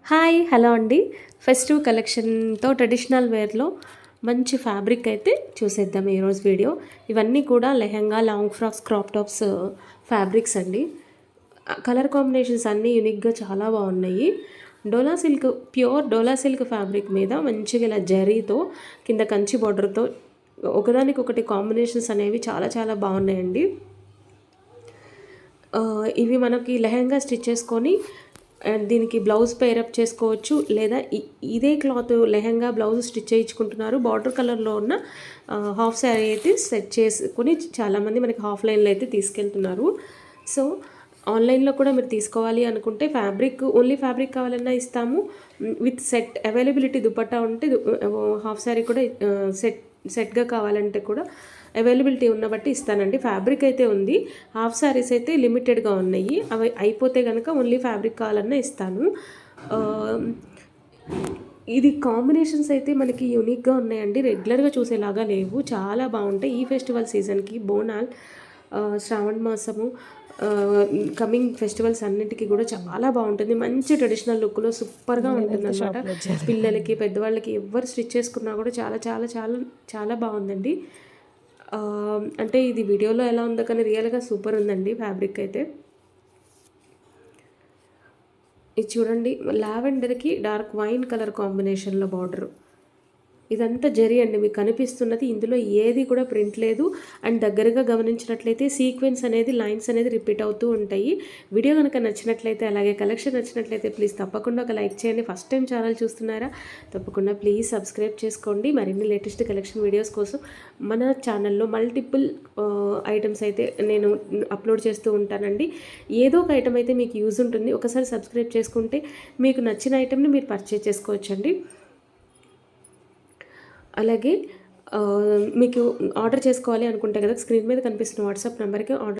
Hi hello అండి. Festive కలెక్షన్తో traditional వేర్లో మంచి fabric అయితే చూసేద్దాం ఈరోజు వీడియో. ఇవన్నీ కూడా lehenga, long frocks, crop tops fabrics అండి. కలర్ కాంబినేషన్స్ అన్నీ యూనిక్గా చాలా బాగున్నాయి. డోలా సిల్క్, ప్యూర్ డోలా సిల్క్ ఫ్యాబ్రిక్ మీద మంచిగా ఇలా జరీతో కింద కంచి బార్డర్తో ఒకదానికొకటి కాంబినేషన్స్ అనేవి చాలా చాలా బాగున్నాయండి. ఇవి మనకి లెహెంగా స్టిచ్ చేసుకొని అండ్ దీనికి బ్లౌజ్ పేరప్ చేసుకోవచ్చు, లేదా ఇదే క్లాత్ లెహెంగా బ్లౌజ్ స్టిచ్ చేయించుకుంటున్నారు. బార్డర్ కలర్లో ఉన్న హాఫ్ శారీ అయితే సెట్ చేసుకుని చాలామంది మనకి హాఫ్ లైన్లో అయితే తీసుకెళ్తున్నారు. సో ఆన్లైన్లో కూడా మీరు తీసుకోవాలి అనుకుంటే ఫ్యాబ్రిక్, ఓన్లీ ఫ్యాబ్రిక్ కావాలన్నా ఇస్తాము. విత్ సెట్ అవైలబిలిటీ దుపట్టా ఉంటే హాఫ్ శారీ కూడా సెట్గా కావాలంటే కూడా అవైలబిలిటీ ఉన్న బట్టి ఇస్తానండి. ఫ్యాబ్రిక్ అయితే ఉంది, హాఫ్ శారీస్ అయితే లిమిటెడ్గా ఉన్నాయి. అవి అయిపోతే కనుక ఓన్లీ ఫ్యాబ్రిక్ కావాలన్నా ఇస్తాను. ఇది కాంబినేషన్స్ అయితే మనకి యూనిక్గా ఉన్నాయండి, రెగ్యులర్గా చూసేలాగా లేవు, చాలా బాగుంటాయి. ఈ ఫెస్టివల్ సీజన్కి బోనాల్, శ్రావణ మాసము, కమింగ్ ఫెస్టివల్స్ అన్నిటికీ కూడా చాలా బాగుంటుంది. మంచి ట్రెడిషనల్ లుక్లో సూపర్గా ఉంటుంది అనమాట. పిల్లలకి, పెద్దవాళ్ళకి ఎవరు స్టిచ్ చేసుకున్నా కూడా చాలా చాలా చాలా చాలా బాగుందండి. అంటే ఇది వీడియోలో ఎలా ఉందో కానీ రియల్గా సూపర్ ఉందండి ఫ్యాబ్రిక్ అయితే. ఇది చూడండి, లావెండర్కి డార్క్ వైన్ కలర్ కాంబినేషన్లో బార్డర్. ఇదంతా జరీ అండి, మీకు కనిపిస్తున్నది. ఇందులో ఏది కూడా ప్రింట్ లేదు. అండ్ దగ్గరగా గమనించినట్లయితే సీక్వెన్స్ అనేది, లైన్స్ అనేది రిపీట్ అవుతూ ఉంటాయి. వీడియో కనుక నచ్చినట్లయితే, అలాగే కలెక్షన్ నచ్చినట్లయితే ప్లీజ్ తప్పకుండా ఒక లైక్ చేయండి. ఫస్ట్ టైం ఛానల్ చూస్తున్నారా? తప్పకుండా ప్లీజ్ సబ్స్క్రైబ్ చేసుకోండి. మరిన్ని లేటెస్ట్ కలెక్షన్ వీడియోస్ కోసం మన ఛానల్లో మల్టిపుల్ ఐటమ్స్ అయితే నేను అప్లోడ్ చేస్తూ ఉంటానండి. ఏదో ఒక ఐటమ్ అయితే మీకు యూజ్ ఉంటుంది. ఒకసారి సబ్స్క్రైబ్ చేసుకుంటే మీకు నచ్చిన ఐటమ్ని మీరు పర్చేజ్ చేసుకోవచ్చండి. అలాగే మీకు ఆర్డర్ చేసుకోవాలి అనుకుంటే కదా, స్క్రీన్ మీద కనిపిస్తున్న వాట్సాప్ నెంబర్కి ఆర్డర్